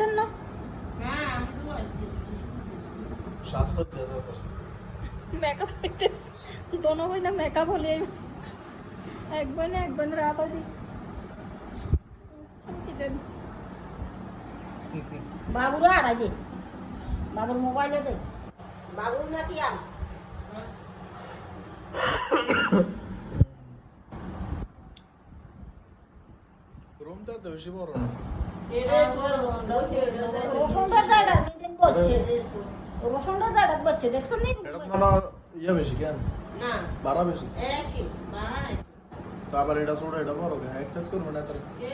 দেন না? হ্যাঁ আমি তো আছি 700 মেকআপ করতেস দোনো ভাই না মেকআপ হলে একবার না একবার রাসা দি বাবুরা আর আগে বাবুর মোবাইলে দে বাবুর নাকি আম রুমটা তো বেশি বড় না। রসুনটা দাঁড়া দিন বলছে রসুনটা দাঁড়া বলছে দেখছো নি এটা তো না ইয়া বেশি কেন? না বাড়া বেশি। একই বাড়াই তো আবার এটা ছোট এটা বড় কেন? এক্সারসাইজ করবে না তার। কে